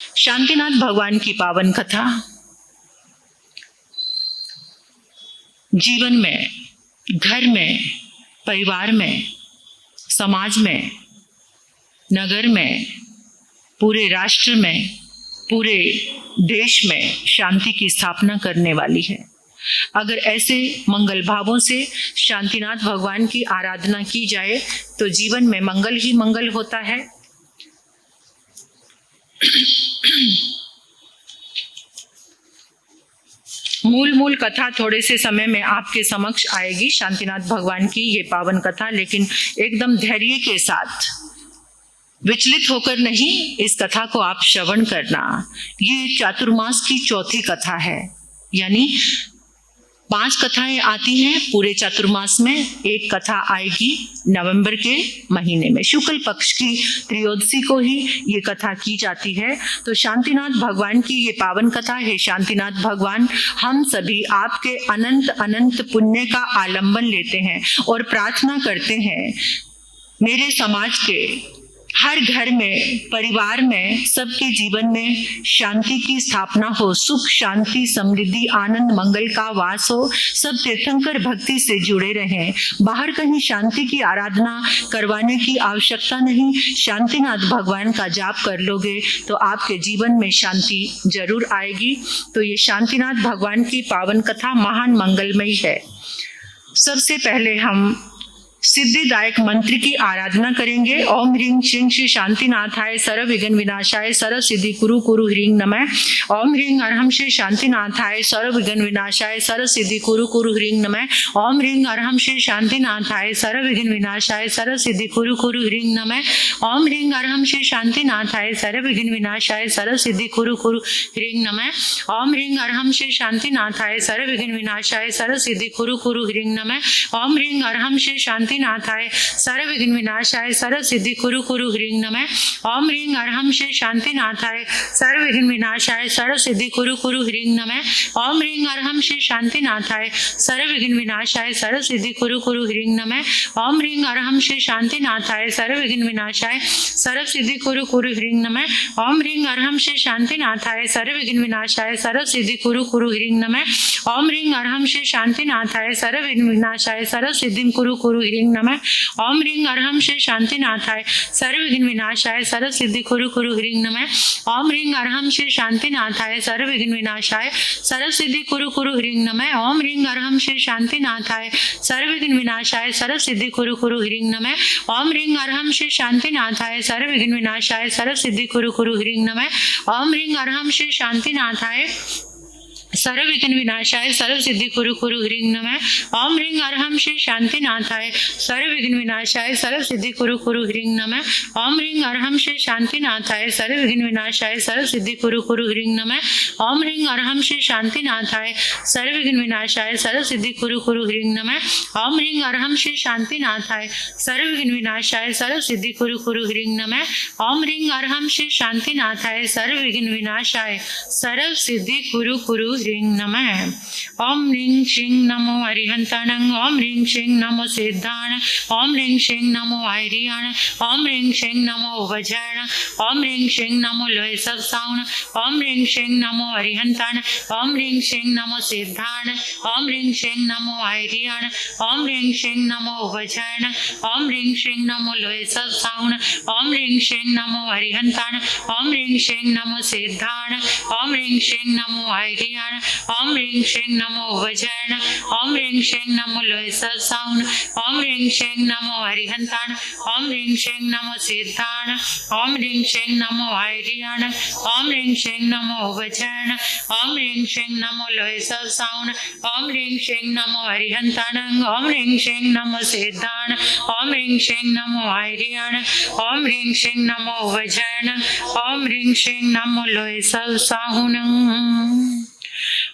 शांतिनाथ भगवान की पावन कथा जीवन में, घर में, परिवार में, समाज में, नगर में, पूरे राष्ट्र में, पूरे देश में शांति की स्थापना करने वाली है। अगर ऐसे मंगल भावों से शांतिनाथ भगवान की आराधना की जाए तो जीवन में मंगल ही मंगल होता है। मूल कथा थोड़े से समय में आपके समक्ष आएगी, शांतिनाथ भगवान की ये पावन कथा, लेकिन एकदम धैर्य के साथ, विचलित होकर नहीं इस कथा को आप श्रवण करना। ये चातुर्मास की चौथी कथा है, यानी 5 कथाएं आती हैं पूरे चातुर्मास में, एक कथा आएगी नवंबर के महीने में, शुक्ल पक्ष की त्रयोदशी को ही ये कथा की जाती है। तो शांतिनाथ भगवान की ये पावन कथा है। शांतिनाथ भगवान हम सभी आपके अनंत अनंत पुण्य का आलंबन लेते हैं और प्रार्थना करते हैं मेरे समाज के हर घर में, परिवार में, सबके जीवन में शांति की स्थापना हो, सुख शांति समृद्धि आनंद मंगल का वास हो, सब तीर्थंकर भक्ति से जुड़े रहें। बाहर कहीं शांति की आराधना करवाने की आवश्यकता नहीं। शांतिनाथ भगवान का जाप कर लोगे तो आपके जीवन में शांति जरूर आएगी। तो ये शांतिनाथ भगवान की पावन कथा महान मंगलमयी है। सबसे पहले हम सिद्धिदायक मंत्र की आराधना करेंगे। ओम ह्रीं श्रीं श्री शांतिनाथाय सर्व विघ्न विनाशाय सर्व सिद्धि कुरु कुरु ह्रीं नमः। ओम ह्रीं अरहं श्री शांतिनाथाय सर्व विघ्न विनाशाय सर्व सिद्धि कुरु कुरु ह्रीं नमः। ओम ह्रीं अरहं श्री शांतिनाथाय सर्व विघ्न विनाशाय सर्व सिद्धि कुरु कुरु ह्रीं नमः। ओम ह्रीं अरहं श्री शांतिनाथाय सर्व विघ्न विनाशाय सर्व सिद्धि कुरु कुरु ह्रीं नमः। ओम ह्रीं अरहं श्री शांतिनाथाय सर्व विघ्न विनाशाय सर्व सिद्धि कुरु कुरु ह्रीं नमः। ओम ह्रीं अरहं श्री शांतिनाथाय सर्व विघ्न विनाशाय सर्व सिद्धि कुरु कुरु ह्रीं नमः। ओम ह्रीं अरहं श्री शांतिनाथाय सर्व विघ्न विनाशाय सर्व सिद्धि कुरु कुरु ह्रीं नमः। ओम ह्रीं अरहं श्री शांतिनाथाय सर्व विघ्न विनाशाय सर्व सिद्धि कुरु कुरु ह्रीं नमः। ओम ह्रीं अरहं श्री शांतिनाथाय सर्व विघ्न विनाशाय सर्व सिद्धि कुरु कुरु ह्रीं नमः। ओम ह्रीं अरहं श्री शांतिनाथाय सर्व विघ्न विनाशाय सर्व सिद्धि कुरु कुरु ह्रीं नमः। ओम ह्रीं अरहं श्री शांतिनाथाय सर्व विघ्न विनाशाय सर्व सिद्धि कुरु कुरु ह्रीं नमः। ओम ह्रीं अरहं श्री शांतिनाथाय सर्व विघ्न विनाशाय सर्व सिद्धि कुरु कुरु ह्रीं नमः। ओम ह्रीं अरहं श्री शांतिनाथाय सर्व विघ्न विनाशाय सर्व सिद्धि कुरु कुरु ह्रीं नमः। ओम ह्रीं अरहं श्री शांतिनाथाय सर्व विघ्न विनाशाय सर्व सिद्धि कुरु कुरु ह्रीं नमः। ओम ह्रीं अरहं श्री शांतिनाथाय सर्व विघ्न विनाशाय सर्व सिद्धि कुरु कुरु ह्रीं नमः। ओम ह्रीं अरहं श्री शांतिनाथाय सर्व विघ्न विनाशाय सर्व सिद्धि कुरु कुरु ह्रीं नमः। ओम ह्रीं अरहं श्री शांतिनाथाय सर्व विघ्न विनाशाय सर्व सिद्धि कुरु कुरु ह्रीं नमः। ओम ह्रीं अरहं श्री शांतिनाथाय सर्व विघ्न विनाशाय सर्व सिद्धि कुरु कुरु ह्रीं नमः। ओम ह्रीं अरहं श्री शांतिनाथाय सर्व विघ्न विनाशाय सर्व सिद्धि कुरु कुरु ह्रीं नमः। ओम ह्रीं अरहं श्री शांतिनाथाय सर्व विघ्न विनाशाय सर्व सिद्धि कुरु कुरु ह्रीं नमः। ओम ह्रीं अरहं श्री शांतिनाथाय सर्व विघ्न विनाशाय सर्व सिद्धि कुरु कुरु ह्रीं नमः। ओम ह्रीं श्रीं नमो अरिहंताणं। ओम ह्रीं श्रीं नमो सिद्धाण। ओम ह्रीं श्रीं नमो आर्याण। ओम ह्रीं श्रीं नमो वज्राण। ओम ह्रीं श्रीं नमो लोय सब साउण। ओम ह्रीं श्रीं नमो अरिहंताण। ओम ह्रीं श्रीं नमो सिद्धाण। ओम ह्रीं श्रीं नमो आर्याण। ओम ह्रीं श्रीं नमो वज्राण। ओम ह्रीं श्रीं नमो लोय सब साउण। ओम ह्रीं श्रीं नमो अरिहंताण। ओम ह्रीं श्रीं नमो सिद्धाण। ओम ह्रीं श्रीं नमो आर्याण। ओम ह्रीं श्रीं नमो वज्राण। ओम ह्रीं श्रीं नमो लोय सब साउण। ओम ह्रीं श्रीं नमो अरिहंताण। ओम ह्रीं श्रीं नमो सिद्धाण। ओम ह्रीं श्रीं नमो आर्याण। ओम ह्रीं श्रीं नमो वज्राण। ओम ह्रीं श्रीं नमो लोय सब साउण। ओम ह्रीं श्रीं नमो अरिहंताण। ओम ह्रीं श्रीं नमो सिद्धाण। ओम ह्रीं श्रीं नमो आर्याण। ओम ह्रीं श्रीं नमो वज्राण। ओम ह्रीं श्रीं नमो लोय सब साउण।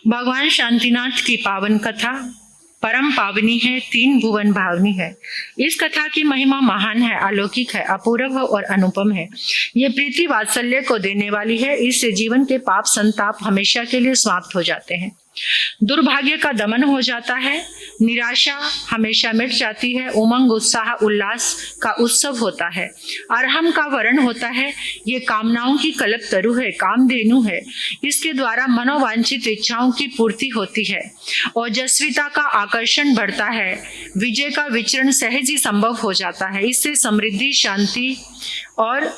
भगवान शांतिनाथ की पावन कथा परम पावनी है, 3 भुवन भावनी है। इस कथा की महिमा महान है, अलौकिक है, अपूर्व और अनुपम है। ये प्रीति वात्सल्य को देने वाली है। इससे जीवन के पाप संताप हमेशा के लिए समाप्त हो जाते हैं, दुर्भाग्य का दमन हो जाता है, निराशा हमेशा मिट जाती है, उमंग उत्साह उल्लास का उत्सव होता है, अरहम का वर्ण होता है। ये कामनाओं की कल्प तरु है, कामधेनु है। इसके द्वारा मनोवांछित इच्छाओं की पूर्ति होती है, ओजस्विता का आकर्षण बढ़ता है, विजय का विचरण सहज ही संभव हो जाता है। इससे समृद्धि, शांति और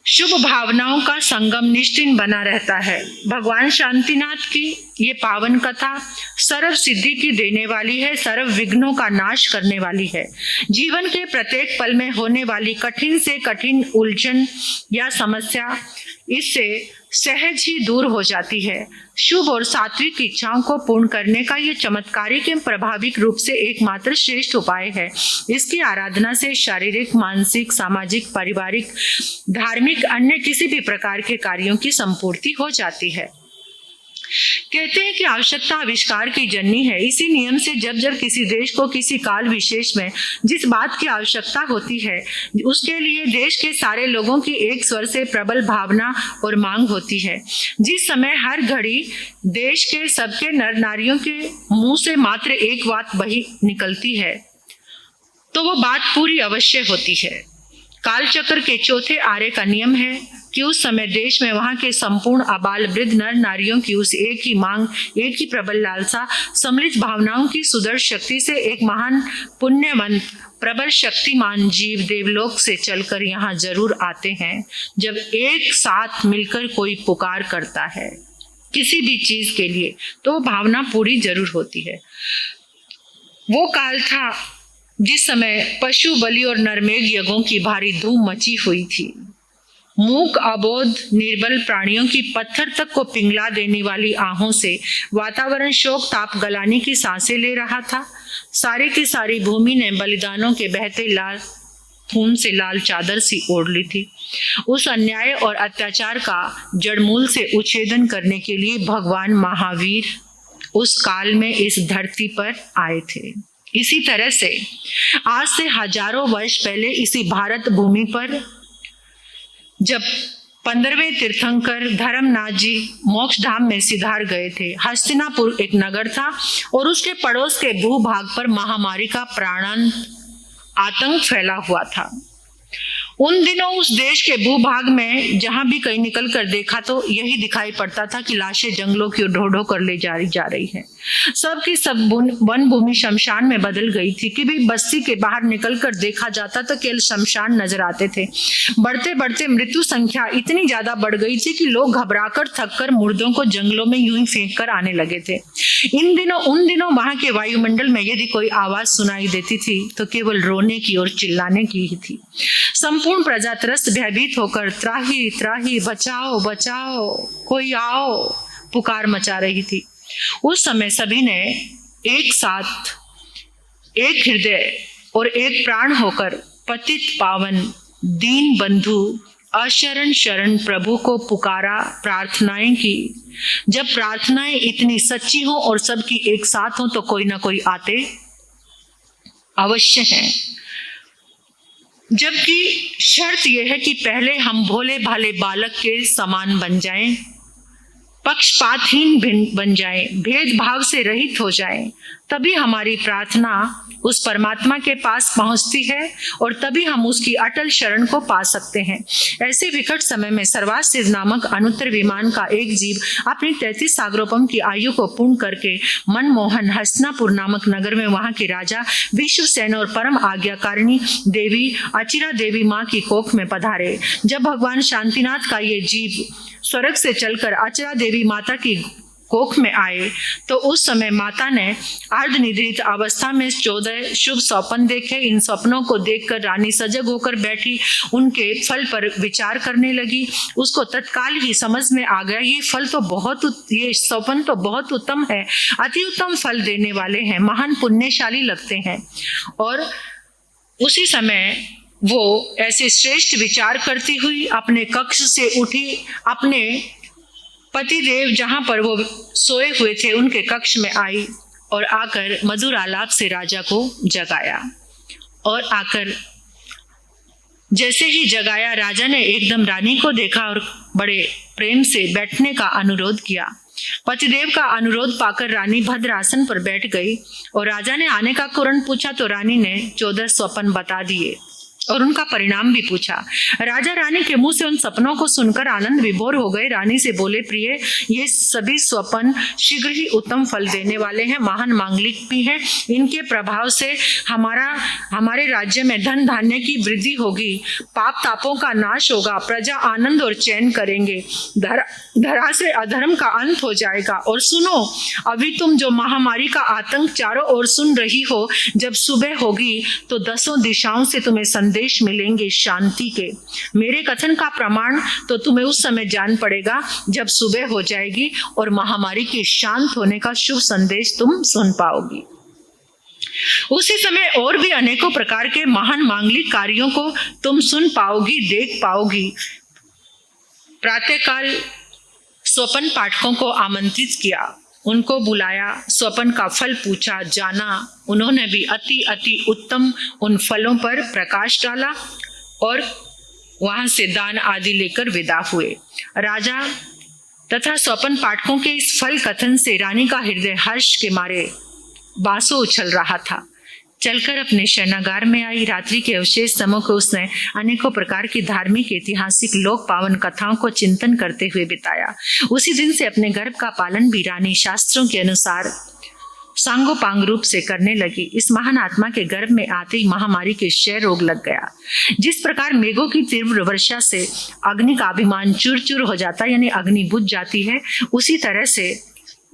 शुभ भावनाओं का संगम निश्चित बना रहता है। भगवान शांतिनाथ की ये पावन कथा सर्व सिद्धि की देने वाली है, सर्व विघ्नों का नाश करने वाली है। जीवन के प्रत्येक पल में होने वाली कठिन से कठिन उलझन या समस्या इससे सहज ही दूर हो जाती है। शुभ और सात्विक इच्छाओं को पूर्ण करने का ये चमत्कारिक एवं प्रभाविक रूप से एकमात्र श्रेष्ठ उपाय है। इसकी आराधना से शारीरिक, मानसिक, सामाजिक, पारिवारिक, धार्मिक अन्य किसी भी प्रकार के कार्यों की संपूर्ति हो जाती है। कहते हैं कि आवश्यकता आविष्कार की जननी है। इसी नियम से जब जब किसी देश को किसी काल विशेष में जिस बात की आवश्यकता होती है, उसके लिए देश के सारे लोगों की एक स्वर से प्रबल भावना और मांग होती है। जिस समय हर घड़ी देश के सबके नर नारियों के मुंह से मात्र एक बात वही निकलती है, तो वो बात पूरी अवश्य होती है। कालचक्र के चौथे आरे का नियम है कि उस समय देश में वहां के संपूर्ण आबाल वृद्ध नर नारियों की उस एक ही मांग, एक ही प्रबल लालसा, सम्मिलित भावनाओं की सुदर्श शक्ति से एक महान पुण्यवंत प्रबल शक्तिमान जीव देवलोक से चलकर यहाँ जरूर आते हैं। जब एक साथ मिलकर कोई पुकार करता है किसी भी चीज के लिए, तो भावना पूरी जरूर होती है। वो काल था जिस समय पशु बलि और नरमेघ यज्ञों की भारी धूम मची हुई थी। मूक, अबोध, निर्बल प्राणियों की पत्थर तक को पिघला देने वाली आहों से वातावरण शोक ताप गलाने की सांसें ले रहा था। सारी की सारी भूमि ने बलिदानों के बहते लाल खून से लाल चादर सी ओढ़ ली थी। उस अन्याय और अत्याचार का जड़मूल से उच्छेदन करने के लिए भगवान महावीर उस काल में इस धरती पर आए थे। इसी तरह से आज से हजारों वर्ष पहले इसी भारत भूमि पर जब 15वें तीर्थंकर धर्मनाथ जी मोक्ष धाम में सिधार गए थे, हस्तिनापुर एक नगर था और उसके पड़ोस के भूभाग पर महामारी का प्राणांत आतंक फैला हुआ था। उन दिनों उस देश के भूभाग में जहां भी कहीं निकल कर देखा तो यही दिखाई पड़ता था कि लाशें जंगलों की ओर ढो कर ले जा रही है। सब की सब वन भूमि शमशान में बदल गई थी कि भी बस्ती के बाहर निकल कर देखा जाता तो केवल शमशान नजर आते थे। बढ़ते बढ़ते मृत्यु संख्या इतनी ज्यादा बढ़ गई थी कि लोग घबराकर थककर मुर्दों को जंगलों में यूं ही फेंक कर आने लगे थे। उन दिनों वहां के वायुमंडल में यदि कोई आवाज सुनाई देती थी तो केवल रोने की और चिल्लाने की ही थी। संपूर्ण प्रजा त्रस्त भयभीत होकर त्राही त्राही बचाओ बचाओ कोई आओ पुकार मचा रही थी। उस समय सभी ने एक साथ एक हृदय और एक प्राण होकर पतित पावन दीन बंधु अशरण शरण प्रभु को पुकारा, प्रार्थनाएं की। जब प्रार्थनाएं इतनी सच्ची हो और सबकी एक साथ हो तो कोई ना कोई आते अवश्य हैं। जबकि शर्त यह है कि पहले हम भोले भाले बालक के समान बन जाएं, पक्षपातहीन बन जाएं, भेदभाव से रहित हो जाएं, तभी हमारी प्रार्थना उस परमात्मा के पास पहुंचती है और तभी हम उसकी अटल शरण को पा सकते हैं। ऐसे विकट समय में सर्वासिद्ध नामक अनुत्तर विमान का एक जीव अपनी 33 सागरोपम की आयु को पूर्ण करके मनमोहन हस्तिनापुर नामक नगर में वहां के राजा विश्वसेन और परम आज्ञाकारिणी देवी अचिरा देवी माँ की कोख में पधारे। जब भगवान शांतिनाथ का ये जीव स्वर्ग से चलकर अचिरा देवी माता की कोख में आए तो उस समय माता ने अर्धनिद्रित अवस्था में 14 शुभ स्वप्न देखे। इन स्वप्नों को देखकर रानी सजग होकर बैठी, उनके फल पर विचार करने लगी। उसको तत्काल ही समझ में आ गया ये स्वप्न तो बहुत उत्तम है, अति उत्तम फल देने वाले हैं, महान पुण्यशाली लगते हैं। और उसी समय वो ऐसे श्रेष्ठ विचार करती हुई अपने कक्ष से उठी, अपने पतिदेव जहां पर वो सोए हुए थे उनके कक्ष में आई और आकर मधुर आलाप से राजा को जगाया। और आकर जैसे ही जगाया, राजा ने एकदम रानी को देखा और बड़े प्रेम से बैठने का अनुरोध किया। पतिदेव का अनुरोध पाकर रानी भद्र आसन पर बैठ गई और राजा ने आने का कारण पूछा तो रानी ने 14 स्वप्न बता दिए और उनका परिणाम भी पूछा। राजा रानी के मुंह से उन सपनों को सुनकर आनंद विभोर हो गए। रानी से बोले, प्रिय, ये सभी स्वप्न शीघ्र ही उत्तम फल देने वाले हैं, महान मांगलिक भी हैं। इनके प्रभाव से हमारे राज्य में धन धान्य की वृद्धि होगी, पाप तापों का नाश होगा, प्रजा आनंद और चैन करेंगे, धरा से अधर्म का अंत हो जाएगा। और सुनो, अभी तुम जो महामारी का आतंक चारों ओर सुन रही हो, जब सुबह होगी तो 10 दिशाओं से तुम्हें संदेश मिलेंगे शांति के। मेरे कथन का प्रमाण तो तुम्हें उस समय जान पड़ेगा जब सुबह हो जाएगी और महामारी के शांत होने का शुभ संदेश तुम सुन पाओगी। उसी समय और भी अनेकों प्रकार के महान मांगलिक कार्यों को तुम सुन पाओगी, देख पाओगी। प्रातःकाल स्वप्न पाठकों को आमंत्रित किया, उनको बुलाया, स्वप्न का फल पूछा, जाना। उन्होंने भी अति उत्तम उन फलों पर प्रकाश डाला और वहां से दान आदि लेकर विदा हुए। राजा तथा स्वप्न पाठकों के इस फल कथन से रानी का हृदय हर्ष के मारे बांसों उछल रहा था। चलकर अपने शयनागार में आई। रात्रि के अवशेष समय को उसने अनेकों प्रकार की धार्मिक, ऐतिहासिक, लोक पावन कथाओं को चिंतन करते हुए बिताया। उसी दिन से अपने गर्भ का पालन भी रानी शास्त्रों के अनुसार सांगोपांग रूप से करने लगी। इस महान आत्मा के गर्भ में आते ही महामारी के क्षय रोग लग गया। जिस प्रकार मेघों की तीव्र वर्षा से अग्नि का अभिमान चूर चूर हो जाता है, यानी अग्नि बुझ जाती है, उसी तरह से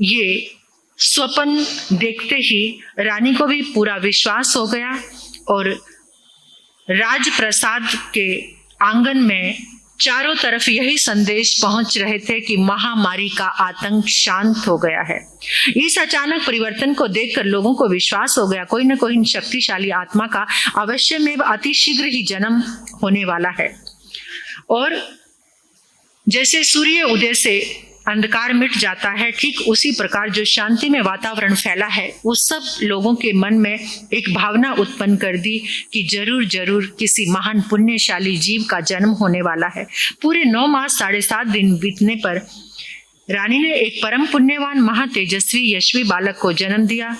ये स्वप्न देखते ही रानी को भी पूरा विश्वास हो गया और राजप्रसाद के आंगन में चारों तरफ यही संदेश पहुंच रहे थे कि महामारी का आतंक शांत हो गया है। इस अचानक परिवर्तन को देखकर लोगों को विश्वास हो गया, कोई न कोई शक्तिशाली आत्मा का अवश्य में अति शीघ्र ही जन्म होने वाला है। और जैसे सूर्य उदय से अंधकार मिट जाता है, ठीक उसी प्रकार जो शांति में वातावरण फैला है, उस सब लोगों के मन में एक भावना उत्पन्न कर दी कि जरूर जरूर किसी महान पुण्यशाली जीव का जन्म होने वाला है। पूरे 9 मास 7.5 दिन बीतने पर रानी ने एक परम पुण्यवान, महातेजस्वी, यशस्वी बालक को जन्म दिया।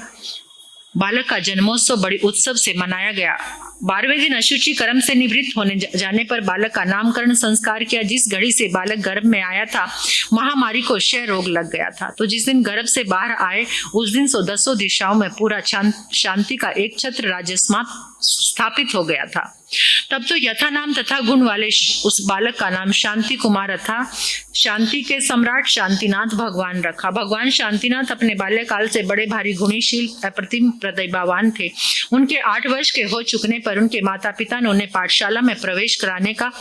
बालक का जन्मोत्सव बड़ी उत्सव से मनाया गया। 12वें दिन अशुचि कर्म से निवृत्त होने जाने पर बालक का नामकरण संस्कार किया। जिस घड़ी से बालक गर्भ में आया था, महामारी को क्षय रोग लग गया था। तो जिस दिन गर्भ से बाहर आए, उस दिन 10 दिशाओं में पूरा शांति का एक छत्र राज्य स्थापित हो गया था। तब तो यथा नाम तथा गुण वाले उस बालक का नाम शांति कुमार था। शांति के सम्राट शांतिनाथ भगवान रखा। भगवान शांतिनाथ अपने बाल्यकाल से बड़े भारी गुणीशील, अप्रतिम प्रतिभावान थे। उनके 8 वर्ष के हो चुकने पर उनके माता पिता ने उन्हें पाठशाला में प्रवेश कराने का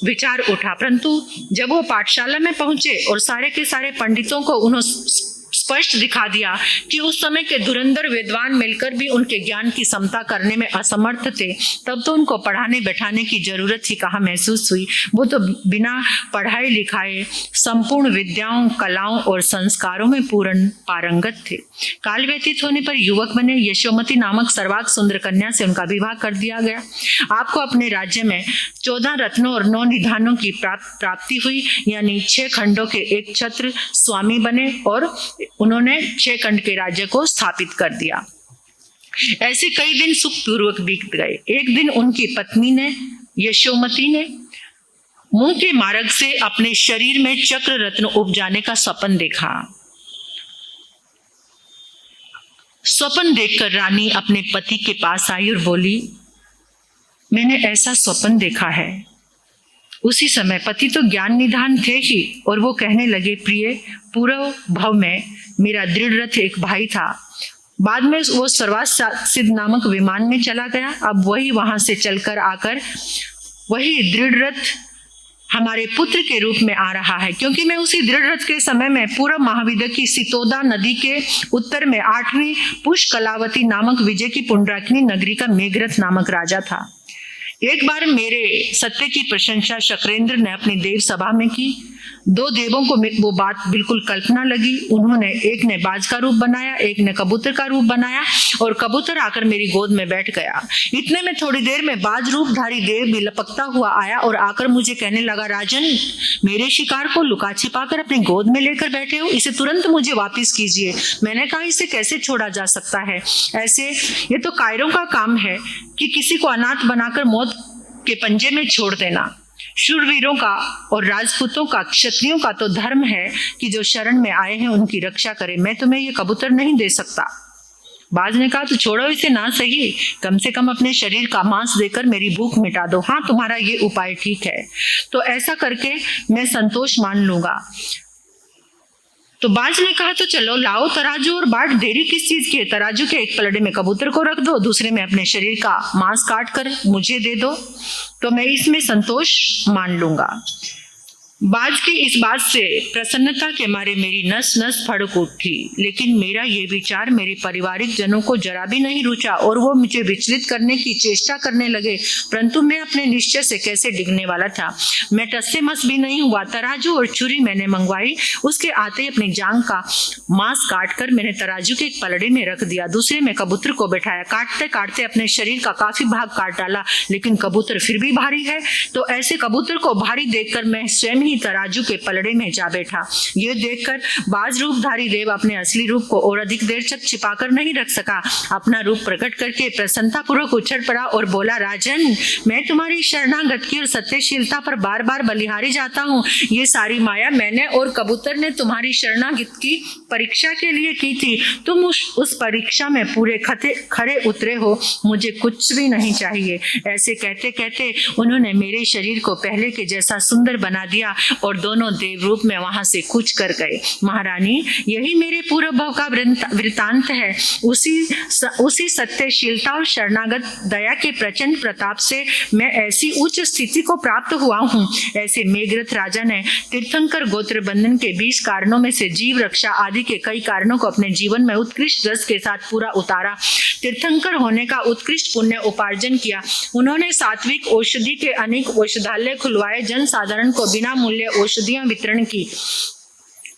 विचार उठा, परंतु जब वो पाठशाला में पहुंचे और सारे के सारे पंडितों को उन्होंने स्पष्ट दिखा दिया कि उस समय के धुरंधर विद्वान मिलकर भी उनके ज्ञान की समता करने में असमर्थ थे, तब तो उनको पढ़ाने बैठाने की जरूरत ही कहाँ महसूस हुई। वो तो बिना पढ़ाई लिखाए संपूर्ण विद्याओं, कलाओं और संस्कारों में पूर्ण पारंगत थे। काल व्यतीत होने पर युवक बने। यशोमती नामक सर्वांग सुंदर कन्या से उनका विवाह कर दिया गया। आपको अपने राज्य में 14 रत्नों और 9 निधानों की प्राप्ति हुई, यानी 6 खंडों के एक छत्र स्वामी बने और उन्होंने 6 खंड के राज्य को स्थापित कर दिया। ऐसे कई दिन सुखपूर्वक बीत गए। एक दिन उनकी पत्नी ने, यशोमती ने, मुंह के मार्ग से अपने शरीर में चक्र रत्न उपजाने का स्वप्न देखा। स्वप्न देखकर रानी अपने पति के पास आई और बोली, मैंने ऐसा स्वप्न देखा है। उसी समय पति तो ज्ञान निधान थे ही और वो कहने लगे, प्रिय, पूर्व भव में मेरा दृढ़ रथ एक भाई था। बाद में वो सर्वासिद्ध नामक विमान में चला गया। अब वही वहां से चलकर आकर वही दृढ़ रथ हमारे पुत्र के रूप में आ रहा है, क्योंकि मैं उसी दृढ़ रथ के समय में पूर्व महाविद्या की सितोदा नदी के उत्तर में 8वीं पुष्कलावती नामक विजय की पुंडराकिनी नगरी का मेघरथ नामक राजा था। एक बार मेरे सत्य की प्रशंसा शक्रेंद्र ने अपनी देव सभा में की। दो देवों को वो बात बिल्कुल कल्पना लगी। उन्होंने, एक ने बाज का रूप बनाया, एक ने कबूतर का रूप बनाया और कबूतर आकर मेरी गोद में बैठ गया। इतने में थोड़ी देर में बाज रूपधारी देव भी लपकता हुआ आया और आकर मुझे कहने लगा, राजन, मेरे शिकार को लुका छिपा कर अपनी गोद में लेकर बैठे हो, इसे तुरंत मुझे वापिस कीजिए। मैंने कहा, इसे कैसे छोड़ा जा सकता है? ऐसे ये तो कायरों का काम है कि किसी को अनाथ बनाकर मौत के पंजे में छोड़ देना। शूरवीरों का और राजपूतों का, क्षत्रियों का तो धर्म है कि जो शरण में आए हैं उनकी रक्षा करें। मैं तुम्हें ये कबूतर नहीं दे सकता। बाज ने कहा, तो छोड़ो इसे ना सही, कम से कम अपने शरीर का मांस देकर मेरी भूख मिटा दो। हाँ, तुम्हारा ये उपाय ठीक है, तो ऐसा करके मैं संतोष मान लूंगा। तो बाज ने कहा, तो चलो लाओ तराजू और बाट, देरी किस चीज की है? तराजू के एक पलड़े में कबूतर को रख दो, दूसरे में अपने शरीर का मांस काट कर मुझे दे दो, तो मैं इसमें संतोष मान लूंगा। बाज की इस बात से प्रसन्नता के मारे मेरी नस नस फड़क उठी, लेकिन मेरा ये विचार मेरे पारिवारिक जनों को जरा भी नहीं रुचा और वो मुझे विचलित करने की चेष्टा करने लगे। परंतु मैं अपने निश्चय से कैसे डिगने वाला था। मैं टस्से मस भी नहीं हुआ। तराजू और छुरी मैंने मंगवाई। उसके आते ही अपनी जांग का मांस काटकर मैंने तराजू के एक पलड़े में रख दिया, दूसरे में कबूतर को बैठाया। काटते काटते अपने शरीर का काफी भाग काट डाला, लेकिन कबूतर फिर भी भारी है। तो ऐसे कबूतर को भारी देखकर मैं स्वयं ही तराजू के पलड़े में जा बैठा। ये देखकर बाज रूपधारी देव अपने असली रूप को और अधिक देर तक छिपाकर नहीं रख सका। अपना रूप प्रकट करके प्रसन्नता पूर्वक उछल पड़ा और बोला, राजन, मैं तुम्हारी शरणागत की और सत्यशीलता पर बार बार बलिहारी जाता हूँ। ये सारी माया मैंने और कबूतर ने तुम्हारी शरणागत की परीक्षा के लिए की थी। तुम उस परीक्षा में पूरे खड़े उतरे हो। मुझे कुछ भी नहीं चाहिए। ऐसे कहते कहते उन्होंने मेरे शरीर को पहले के जैसा सुंदर बना दिया और दोनों देव रूप में वहां से कूच कर गए। महारानी, यही मेरे पूर्व भव का वृतांत है। उसी सत्यशीलता और शरणागत दया के प्रचंड प्रताप से मैं ऐसी उच्च स्थिति को प्राप्त हुआ हूँ। ऐसे मेघरथ राजा ने तीर्थंकर गोत्र बंधन के 20 कारणों में से जीव रक्षा आदि के कई कारणों को अपने जीवन में उत्कृष्ट रस के साथ पूरा उतारा। तीर्थंकर होने का उत्कृष्ट पुण्य उपार्जन किया। उन्होंने सात्विक औषधि के अनेक औषधालय खुलवाए, जन साधारण को बिना मूल्य औषधियां वितरण की,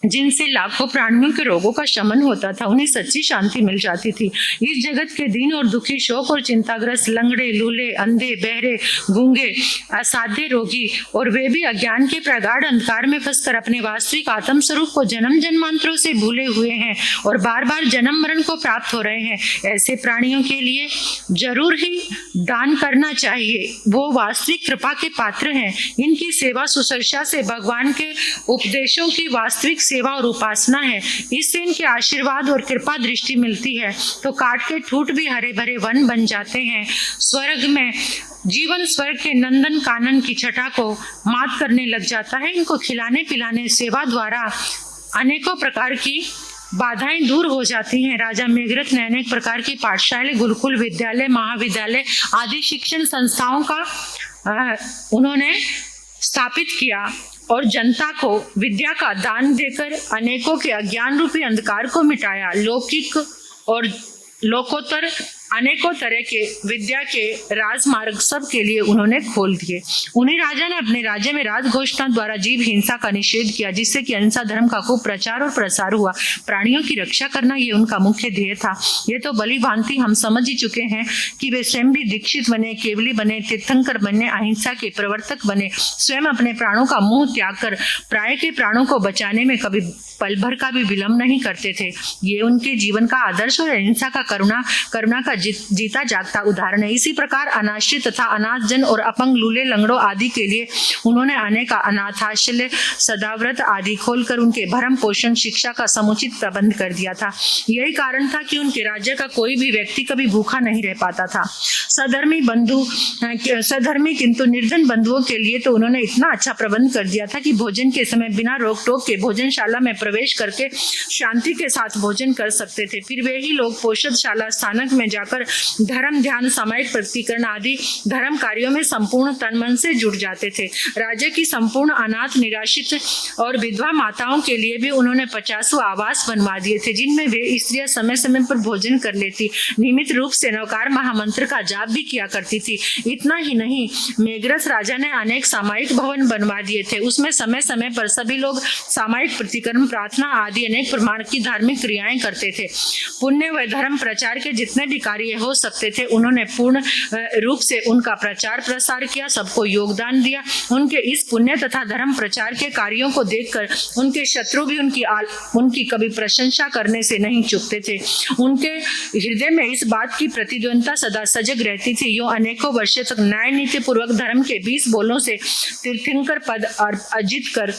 जिनसे लाखों प्राणियों के रोगों का शमन होता था। उन्हें सच्ची शांति मिल जाती थी। इस जगत के दीन और दुखी, शोक और चिंताग्रस्त, लंगड़े, लूले, अंधे, बहरे, गूंगे, असाध्य रोगी और वे भी अज्ञान के प्रगाढ़ अंधकार में फंसकर अपने वास्तविक आत्म स्वरूप को जन्म जन्मांतरों से भूले हुए हैं और बार बार जन्म मरण को प्राप्त हो रहे हैं। ऐसे प्राणियों के लिए जरूर ही दान करना चाहिए। वो वास्तविक कृपा के पात्र हैं। इनकी सेवा सुसर्षा से भगवान के उपदेशों की वास्तविक सेवा और उपासना है। इससे इनके आशीर्वाद और कृपा दृष्टि मिलती है तो काट के ठूठ भी हरे भरे वन बन जाते हैं। स्वर्ग में जीवन स्वर्ग के नंदन कानन की छटा को मात करने लग जाता है। इनको खिलाने पिलाने सेवा द्वारा अनेकों प्रकार की बाधाएं दूर हो जाती हैं। राजा मेघरथ ने अनेक प्रकार की पाठशाला, गुरुकुल, विद्यालय, महाविद्यालय आदि शिक्षण संस्थाओं का उन्होंने स्थापित किया और जनता को विद्या का दान देकर अनेकों के अज्ञान रूपी अंधकार को मिटाया। लौकिक और लोकोत्तर अनेकों तरह के विद्या के राजमार्ग सब के लिए उन्होंने खोल दिए। उन्हीं राजा ने अपने राज्य में राज घोषणा द्वारा जीव हिंसा का निषेध किया, जिससे कि अहिंसा धर्म का खूब प्रचार और प्रसार हुआ। प्राणियों की रक्षा करना ये उनका मुख्य ध्येय था। ये तो भली भांति हम समझ ही चुके हैं कि वे स्वयं भी दीक्षित बने, केवली बने, तीर्थंकर बने, अहिंसा के प्रवर्तक बने, स्वयं अपने प्राणों का मोह त्याग कर प्राय के प्राणों को बचाने में कभी पल भर का भी विलंब नहीं करते थे। ये उनके जीवन का आदर्श और अहिंसा का करुणा का जीता जागता उदाहरण है। इसी प्रकार अनाश्रित तथा अनाथजन और अपंग, लूले, लंगड़ों आदि के लिए उन्होंने अनेक अनाथाश्रय, सदाव्रत आदि खोलकर उनके भरण पोषण, शिक्षा का समुचित प्रबंध कर दिया था। यही कारण था कि उनके राज्य का कोई भी व्यक्ति कभी भूखा नहीं रह पाता था। सधर्मी किंतु निर्धन बंधुओं के लिए तो उन्होंने इतना अच्छा प्रबंध कर दिया था कि भोजन के समय बिना रोक टोक के भोजनशाला में प्रवेश करके शांति के साथ भोजन कर सकते थे। फिर वे ही लोग पोषदशाला स्थानक में जाकर छोड़कर धर्म, ध्यान, सामायिक प्रतिकरण आदि धर्म कार्यों में संपूर्ण तन मन से जुट जाते थे। राज्य की संपूर्ण अनाथ, निराश्रित और विधवा माताओं के लिए भी उन्होंने 50 आवास बनवा दिए थे, जिनमें वे स्त्रियां समय समय पर भोजन कर लेती, नियमित रूप से नवकार महामंत्र का जाप भी किया करती थी। इतना ही नहीं, मेघरस राजा ने अनेक सामायिक भवन बनवा दिए थे। उसमें समय समय पर सभी लोग सामायिक प्रतिकरण, प्रार्थना आदि अनेक प्रमाण की धार्मिक क्रियाएं करते थे। पुण्य व धर्म प्रचार के जितने भी कार्य हो सकते थे, उन्होंने पूर्ण रूप से उनका प्रचार प्रसार किया, सबको योगदान दिया। उनके इस पुण्य तथा धर्म प्रचार के कार्यों को देखकर उनके शत्रु भी उनकी कभी प्रशंसा करने से नहीं चूकते थे। उनके हृदय में इस बात की प्रतिद्वंदता सदा सजग रहती थी। यूं अनेकों वर्षों तक न्याय नीति पूर्वक धर्म के 20 बोलों से तीर्थंकर पद अर्जित कर,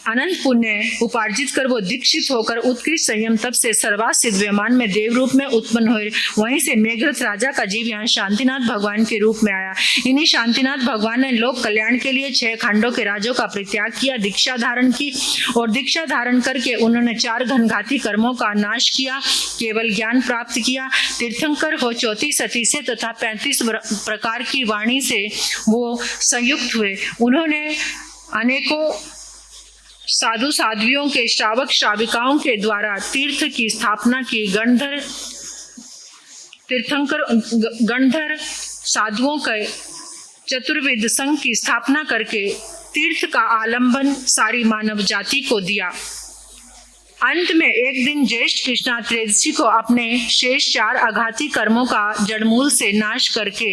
अनंत पुण्य उपार्जित कर वो दीक्षित होकर उत्कृष्ट संयम तप से सर्वासिद्ध विमान में देव रूप में उत्पन्न हुए। वहीं से मेघरथ राजा का जीव यहाँ शांतिनाथ भगवान के रूप में आया। इन्हीं शांतिनाथ भगवान ने लोक कल्याण के लिए 6 खंडों के राजों का परित्याग किया, दीक्षा धारण की, और दीक्षा धारण करके उन्होंने 4 घनघाती कर्मों का नाश किया, केवल ज्ञान प्राप्त किया। तीर्थंकर हो 34 सती से तथा 35 प्रकार की वाणी से वो संयुक्त हुए। उन्होंने अनेकों साधु साध्वियों के श्रावक श्राविकाओं के द्वारा तीर्थ की स्थापना की। गणधर साधुओं के चतुर्विध संघ की स्थापना करके तीर्थ का आलंबन सारी मानव जाति को दिया। अंत में एक दिन ज्येष्ठ कृष्णा त्रयोदशी को अपने शेष 4 आघाती कर्मों का जड़मूल से नाश करके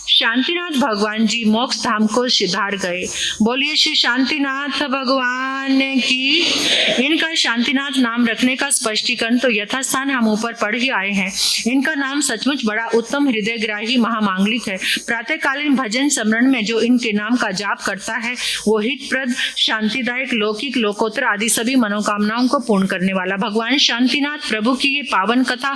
शांतिनाथ भगवान जी मोक्ष धाम को सिधार गए। बोलिए श्री शांतिनाथ भगवान की। इनका शांतिनाथ नाम रखने का स्पष्टीकरण तो यथास्थान हम ऊपर पढ़ ही आए हैं। इनका नाम सचमुच बड़ा उत्तम, हृदयग्राही, महामांगलिक है। प्रातःकालीन भजन स्मरण में जो इनके नाम का जाप करता है वो हितप्रद, शांतिदायक, लौकिक, लोकोत्तर आदि सभी मनोकामनाओं को पूर्ण करने वाला। भगवान शांतिनाथ प्रभु की ये पावन कथा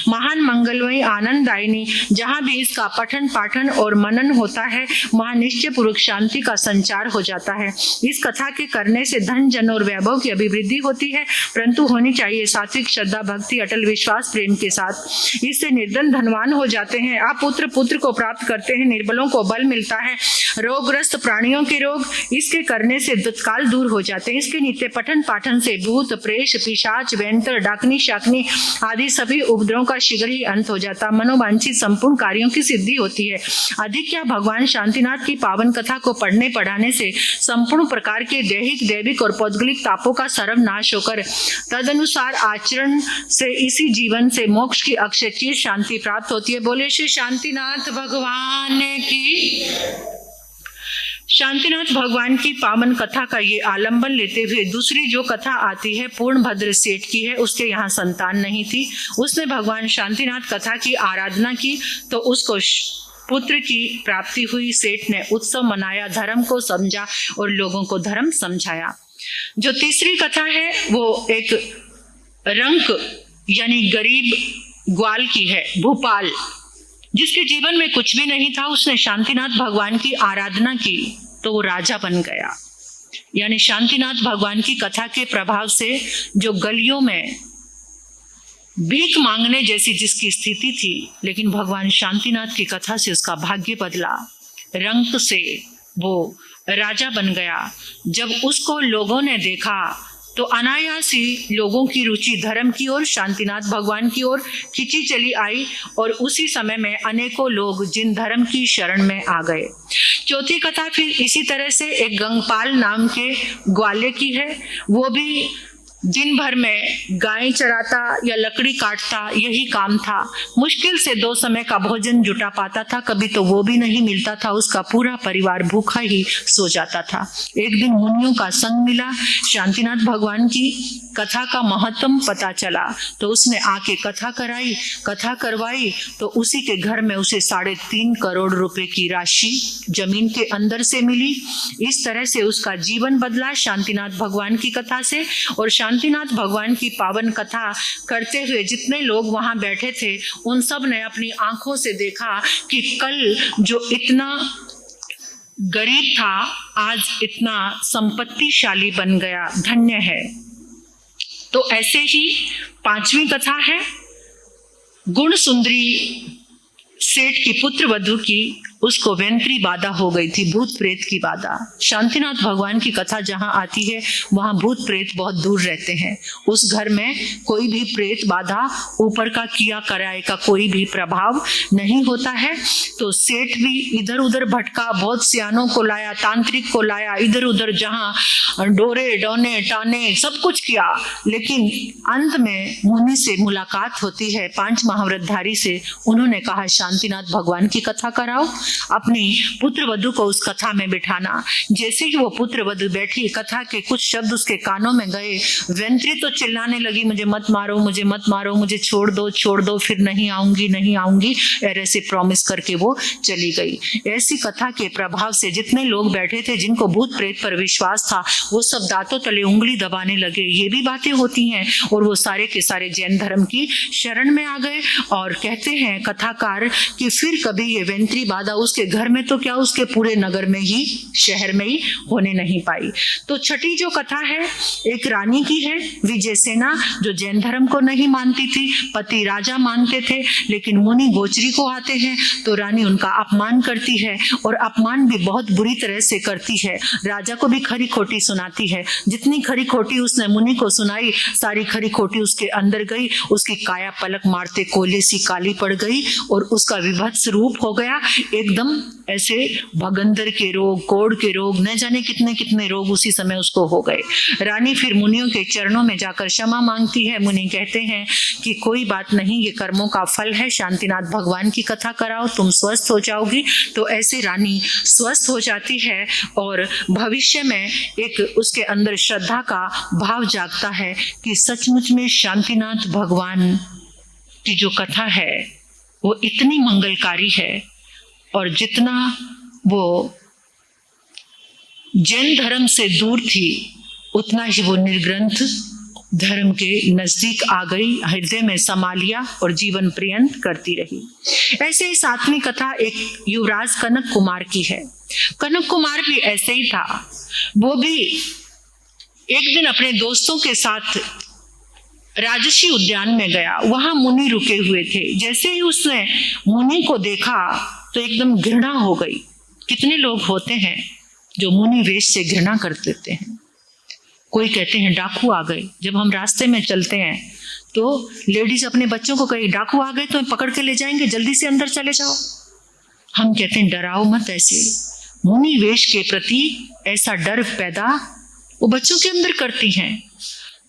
महान मंगलमयी, आनंददायिनी, जहाँ भी इसका पठन पाठन और मनन होता है वहाँ निश्चय पूर्वक शांति का संचार हो जाता है। इस कथा के करने से धन, जन और वैभव की अभिवृद्धि होती है, परंतु होनी चाहिए सात्विक श्रद्धा, भक्ति, अटल विश्वास, प्रेम के साथ। इससे निर्धन धनवान हो जाते हैं, अपुत्र पुत्र को प्राप्त करते हैं, निर्बलों को बल मिलता है, रोगग्रस्त प्राणियों के रोग इसके करने से तत्काल दूर हो जाते हैं। इसके नित्य पठन पाठन से भूत, प्रेत, पिशाच, वेंतर, डाकनी, शाकनी आदि सभी उपद्रवों का शीघ्र ही अंत हो जाता, मनोवांछित संपूर्ण कार्यों की सिद्धि होती है। अधिक क्या, भगवान शांतिनाथ की पावन कथा को पढ़ने पढ़ाने से संपूर्ण प्रकार के दैहिक, दैविक और पौद्गलिक तापों का सर्वनाश होकर तदनुसार आचरण से इसी जीवन से मोक्ष की अक्षय चीज शांति प्राप्त होती है। बोले श्री शांतिनाथ भगवान की। शांतिनाथ भगवान की पावन कथा का ये आलंबन लेते हुए दूसरी जो कथा आती है पूर्णभद्र सेठ की है। उसके यहाँ संतान नहीं थी, उसने भगवान शांतिनाथ कथा की आराधना की तो उसको पुत्र की प्राप्ति हुई। सेठ ने उत्सव मनाया, धर्म को समझा और लोगों को धर्म समझाया। जो तीसरी कथा है वो एक रंक यानी गरीब ग्वाल की है, भूपाल, जिसके जीवन में कुछ भी नहीं था। उसने शांतिनाथ भगवान की आराधना की तो वो राजा बन गया। यानी शांतिनाथ भगवान की कथा के प्रभाव से जो गलियों में भीख मांगने जैसी जिसकी स्थिति थी, लेकिन भगवान शांतिनाथ की कथा से उसका भाग्य बदला, रंक से वो राजा बन गया। जब उसको लोगों ने देखा तो अनायास ही लोगों की रुचि धर्म की ओर, शांतिनाथ भगवान की ओर खिंची चली आई और उसी समय में अनेकों लोग जिन धर्म की शरण में आ गए। चौथी कथा फिर इसी तरह से एक गंगपाल नाम के ग्वाले की है। वो भी दिन भर में गाय चराता या लकड़ी काटता, यही काम था। मुश्किल से 2 समय का भोजन जुटा पाता था, कभी तो वो भी नहीं मिलता था। उसका पूरा परिवार भूखा ही सो जाता था। एक दिन मुनियों का संग मिला, शांतिनाथ भगवान की कथा का महत्व पता चला तो उसने आके कथा कराई। कथा करवाई तो उसी के घर में उसे 3.5 करोड़ रुपए की राशि जमीन के अंदर से मिली। इस तरह से उसका जीवन बदला शांतिनाथ भगवान की कथा से। और शांतिनाथ भगवान की पावन कथा करते हुए जितने लोग वहां बैठे थे उन सब ने अपनी आंखों से देखा कि कल जो इतना गरीब था आज इतना संपत्तिशाली बन गया, धन्य है। तो ऐसे ही 5वीं कथा है गुण सुंदरी सेठ की पुत्र वधु की उसको वेंत्री बाधा हो गई थी, भूत प्रेत की बाधा। शांतिनाथ भगवान की कथा जहाँ आती है वहाँ भूत प्रेत बहुत दूर रहते हैं। उस घर में कोई भी प्रेत बाधा, ऊपर का किया कराए का कोई भी प्रभाव नहीं होता है। तो सेठ भी इधर उधर भटका, बहुत सियानों को लाया, तांत्रिक को लाया, इधर उधर जहाँ डोरे डोने टाने सब कुछ किया, लेकिन अंत में मुनि से मुलाकात होती है, 5 महाव्रतधारी से। उन्होंने कहा शांतिनाथ भगवान की कथा कराओ, अपनी पुत्र वधु को उस कथा में बिठाना। जैसे ही वो पुत्र वधु बैठी, कथा के कुछ शब्द उसके कानों में गए, वेंत्री तो चिल्लाने लगी, मुझे मत मारो, मुझे मत मारो, मुझे छोड़ दो, फिर नहीं आऊंगी, नहीं आऊंगी, ऐसे प्रॉमिस करके वो चली गई। ऐसी कथा के प्रभाव से जितने लोग बैठे थे, जिनको भूत प्रेत पर विश्वास था, वो सब दांतों तले उंगली दबाने लगे। ये भी बातें होती हैं, और वो सारे के सारे जैन धर्म की शरण में आ गए। और कहते हैं कथाकार कि फिर कभी ये वेंत्री बाधा उसके घर में तो क्या, उसके पूरे नगर में ही, शहर में ही होने नहीं पाई। तो छठी जो कथा है, एक रानी की है, विजयसेना, जो जैन धर्म को नहीं मानती थी, पति राजा मानते थे, लेकिन मुनि गोचरी को आते हैं तो रानी उनका अपमान करती है, और अपमान भी बहुत बुरी तरह से करती है। राजा को भी खरी खोटी सुनाती है। जितनी खरी खोटी उसने मुनि को सुनाई, सारी खरी खोटी उसके अंदर गई। उसकी काया पलक मारते कोयले सी काली पड़ गई, और उसका विभत्स रूप हो गया, एकदम ऐसे भगंदर के रोग, कोढ़ के रोग, न जाने कितने कितने रोग उसी समय उसको हो गए। रानी फिर मुनियों के चरणों में जाकर क्षमा मांगती है। मुनि कहते हैं कि कोई बात नहीं, ये कर्मों का फल है, शांतिनाथ भगवान की कथा कराओ, तुम स्वस्थ हो जाओगी। तो ऐसे रानी स्वस्थ हो जाती है, और भविष्य में एक उसके अंदर श्रद्धा का भाव जागता है कि सचमुच में शांतिनाथ भगवान की जो कथा है वो इतनी मंगलकारी है, और जितना वो जैन धर्म से दूर थी, उतना ही वो निर्ग्रंथ धर्म के नजदीक आ गई, हृदय में समा लिया और जीवन पर्यंत करती रही। ऐसे ही 7वीं कथा एक युवराज कनक कुमार की है। कनक कुमार भी ऐसे ही था। वो भी एक दिन अपने दोस्तों के साथ राजसी उद्यान में गया। वहां मुनि रुके हुए थे। जैसे ही उसने मुनि को देखा तो एकदम घृणा हो गई। कितने लोग होते हैं जो मुनि वेश से घृणा कर देते हैं। कोई कहते हैं डाकू आ गए। जब हम रास्ते में चलते हैं तो लेडीज अपने बच्चों को कही डाकू आ गए तो पकड़ के ले जाएंगे, जल्दी से अंदर चले जाओ। हम कहते हैं डराओ मत। ऐसे मुनि वेश के प्रति ऐसा डर पैदा वो बच्चों के अंदर करती हैं।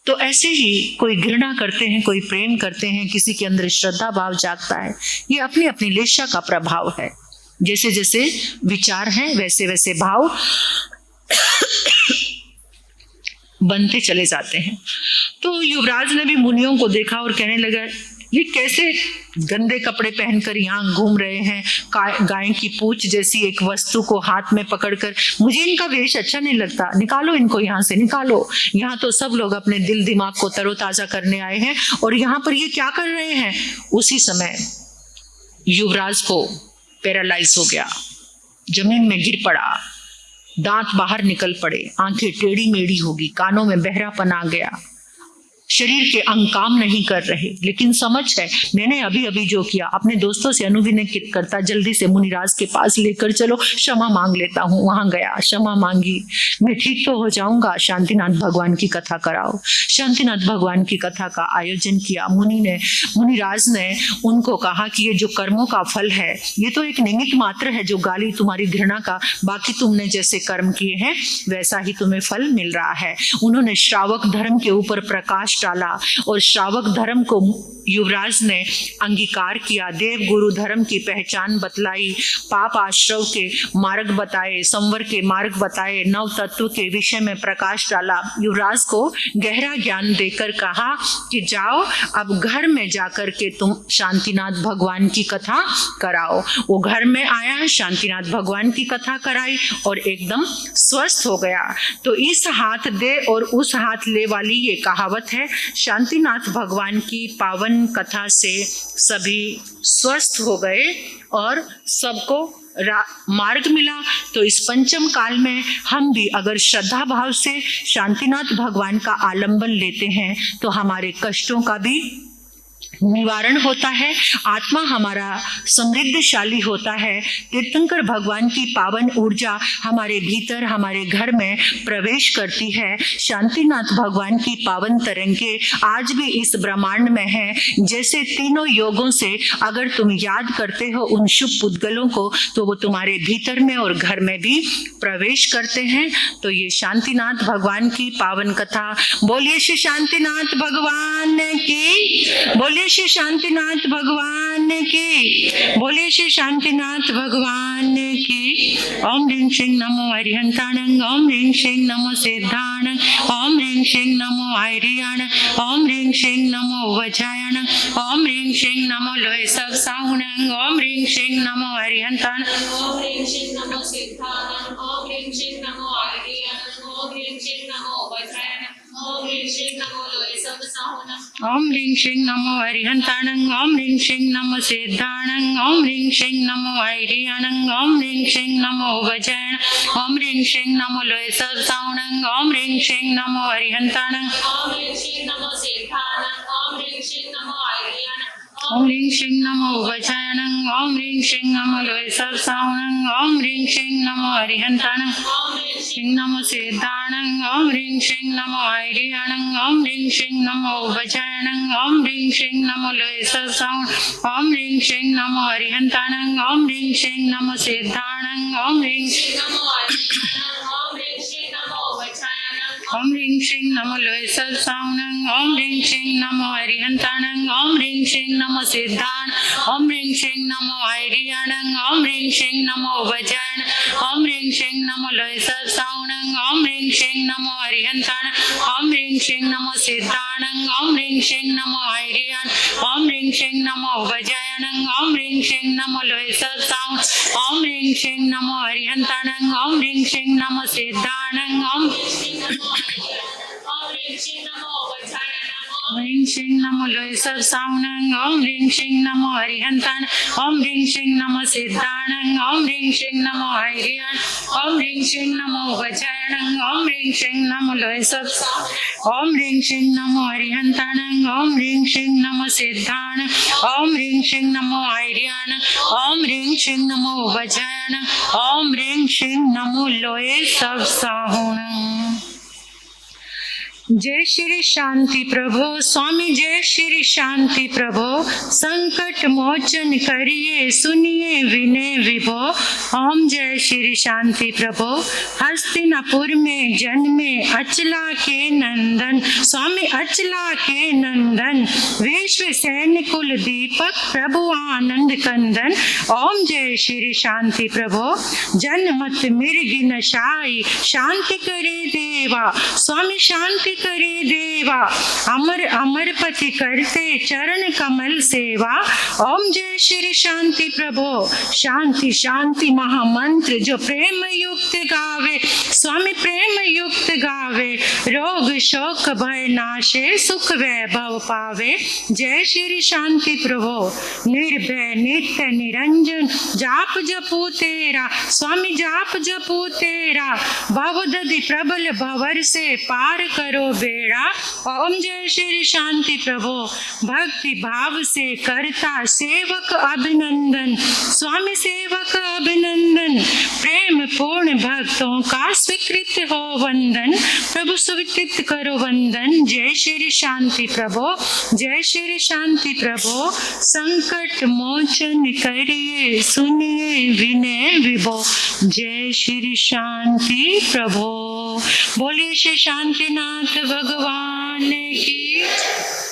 तो ऐसे ही कोई घृणा करते हैं, कोई प्रेम करते हैं, किसी के अंदर श्रद्धा भाव जागता है। ये अपनी अपनी लेशा का प्रभाव है। जैसे जैसे विचार हैं वैसे वैसे भाव बनते चले जाते हैं। तो युवराज ने भी मुनियों को देखा और कहने लगा ये कैसे गंदे कपड़े पहनकर यहाँ घूम रहे हैं, गाय की पूंछ जैसी एक वस्तु को हाथ में पकड़कर। मुझे इनका वेश अच्छा नहीं लगता, निकालो इनको यहाँ से, निकालो। यहाँ तो सब लोग अपने दिल दिमाग को तरोताजा करने आए हैं और यहाँ पर ये क्या कर रहे हैं। उसी समय युवराज को पैरालाइज हो गया, जमीन में गिर पड़ा, दांत बाहर निकल पड़े, आंखें टेढ़ी मेढ़ी होगी, कानों में बहरापन आ गया, शरीर के अंग काम नहीं कर रहे। लेकिन समझ है मैंने अभी अभी जो किया, अपने दोस्तों से अनुविनय करता जल्दी से मुनिराज के पास लेकर चलो, क्षमा मांग लेता हूँ। वहां गया, क्षमा मांगी, मैं ठीक तो हो जाऊंगा, शांतिनाथ भगवान की कथा कराओ। शांतिनाथ भगवान की कथा का आयोजन किया। मुनिराज ने उनको कहा कि ये जो कर्मों का फल है ये तो एक निमित्त मात्र है, जो गाली तुम्हारी घृणा का, बाकी तुमने जैसे कर्म किए हैं वैसा ही तुम्हें फल मिल रहा है। उन्होंने श्रावक धर्म के ऊपर प्रकाश डाला और श्रावक धर्म को युवराज ने अंगीकार किया। देव गुरु धर्म की पहचान बतलाई, पाप आश्रव के मार्ग बताए, संवर के मार्ग बताए, नव तत्व के विषय में प्रकाश डाला। युवराज को गहरा ज्ञान देकर कहा कि जाओ अब घर में जाकर के तुम शांतिनाथ भगवान की कथा कराओ। वो घर में आया, शांतिनाथ भगवान की कथा कराई और एकदम स्वस्थ हो गया। तो इस हाथ दे और उस हाथ ले वाली ये कहावत है। शांतिनाथ भगवान की पावन कथा से सभी स्वस्थ हो गए और सबको मार्ग मिला। तो इस पंचम काल में हम भी अगर श्रद्धा भाव से शांतिनाथ भगवान का आलंबन लेते हैं तो हमारे कष्टों का भी निवारण होता है, आत्मा हमारा समृद्धशाली होता है। तीर्थंकर भगवान की पावन ऊर्जा हमारे भीतर, हमारे घर में प्रवेश करती है। शांतिनाथ भगवान की पावन तरंगे आज भी इस ब्रह्मांड में है। जैसे तीनों योगों से अगर तुम याद करते हो उन शुभ पुद्गलों को, तो वो तुम्हारे भीतर में और घर में भी प्रवेश करते हैं। तो ये शांतिनाथ भगवान की पावन कथा। बोलिए श्री शांतिनाथ भगवान की, बोलिए श्री शांतिनाथ भगवान की, बोलिए श्री शांतिनाथ भगवान की। ओम ह्रीं श्रीं नमो अरिहंताणं, ओम ह्रीं श्रीं नमो सिद्धाणं, ओम ह्रीं श्रीं नमो आर्याणं, ओम ह्रीं श्रीं नमो वज्रायणं, ओम ह्रीं श्रीं नमो लोय सब साहुणं, ओम ह्रीं श्रीं नमो अरिहंताणं, ओम ह्रीं श्रीं नमो सिद्धाणं, ओम ह्रीं श्रीं नमो आर्याणं, ओम ह्रीं श्रीं नमो वज्रायणं, ओम ह्रीं श्रीं नमो लोय सब साहुणं, ओम ह्रीं श्रीं नमो अरिहंताणं, ओम ह्रीं श्रीं नमो सिद्धाणं, ओम ह्रीं श्रीं नमो आर्याणं, ओम ह्रीं श्रीं नमो वज्रायणं, ओम ह्रीं श्रीं नमो लोय सब साहुणं, ओम ह्रीं श्रीं नमो अरिहंताणं, ओम ह्रीं श्रीं नमो सिद्धाणं, ओम ह्रीं श्रीं नमो आर्याणं, ओम ह्रीं श्रीं नमो वज्रायणं, ओम ह्रीं श्रीं नमो लोय सब साहुणं, ओम ह्रीं श्रीं नमो अरिहंताणं, ओम ह्रीं श्रीं नमो सिद्धाणं, ओम ह्रीं श्रीं नमो आर्याणं, ओम ह्रीं श्रीं नमो वज्रायणं, ओम ह्रीं श्रीं नमो लोय सब साहुणं, ओम ह्रीं श्रीं नमो अरिहंताणं, ओम ह्रीं श्रीं नमो सिद्धाणं, ओम ह्रीं नमो आर्याणं, ओम ह्रीं श्रीं नमो वज्रायणं, ओम ह्रीं श्रीं नमो लोय सब साहुणं, ओम ह्रीं श्रीं नमो अरिहंताणं, ओम ह्रीं श्रीं नमो सिद्धाणं, ओम ह्रीं श्रीं नमो आर्याणं, ओम ह्रीं श्रीं नमो वज्रायणं, ओम ह्रीं श्रीं नमो लोय सब साहुणं, ओम ह्रीं श्रीं नमो अरिहंताणं, ओम ह्रीं श्रीं नमो सिद्धाणं, ओम ह्रीं श्रीं नमो आर्याणं, ओम ह्रीं श्रीं नमो वज्रायणं, ओम ह्रीं श्रीं नमो लोय सब साहुणं, ओम ह्रीं श्रीं नमो अरिहंताणं, ओम ह्रीं श्रीं नमो सिद्धाणं, ओम ह्रीं श्रीं नमो वज्रायणं, ह्रीं श्रीं नमो लोय सब साहुणं, ओम ह्रीं श्रीं नमो अरिहंताणं, ओम ह्रीं श्रीं नमो सिद्धाणं, ओम ह्रीं श्रीं नमो आर्याणं, ओम ह्रीं श्रीं नमो वज्रायणं, ओम ह्रीं श्रीं नमो लोय सब साहुणं, ओम ह्रीं श्रीं नमो अरिहंताणं, ओम ह्रीं श्रीं नमो सिद्धाणं, ओम ह्रीं श्रीं नमो आर्याणं, ओम ह्रीं श्रीं नमो वज्रायणं, ओम ह्रीं श्रीं नमो लोय सब साहुणं। जय श्री शांति प्रभो स्वामी, जय श्री शांति प्रभो। संकट मोचन करिए सुनिए विनय विभो। ओम जय श्री शांति प्रभो। हस्तिनापुर में जन्मे अचला के नंदन, स्वामी अचला के नंदन, विश्व सैन्य कुल दीपक प्रभु आनंद कंदन। ओम जय श्री शांति प्रभो। जनमत मिर्ग नशाई शांति करे देवा, स्वामी शांति करे देवा। अमर अमर पति करते चरण कमल सेवा। ओम जय श्री शांति प्रभो। शांति शांति महामंत्र जो प्रेम युक्त गावे, स्वामी प्रेम युक्त गावे। रोग शोक भय नाशे सुख वैभव पावे। जय श्री शांति प्रभो। निर्भय नित्य निरंजन जाप जपू तेरा, स्वामी जाप जपू तेरा। बहुदधि प्रबल भवर से पार करो बेड़ा। ओम जय श्री शांति प्रभो। भक्ति भाव से करता सेवक अभिनंदन, स्वामी सेवक अभिनंदन। प्रेम पूर्ण भक्तों का स्वीकृत हो वंदन, प्रभु स्वीकृत करो वंदन। जय श्री शांति प्रभो, जय श्री शांति प्रभो। संकट मोचन करिए सुनिए विनय विभो। जय श्री शांति प्रभो। बोलिए श्री शांतिनाथ भगवान की।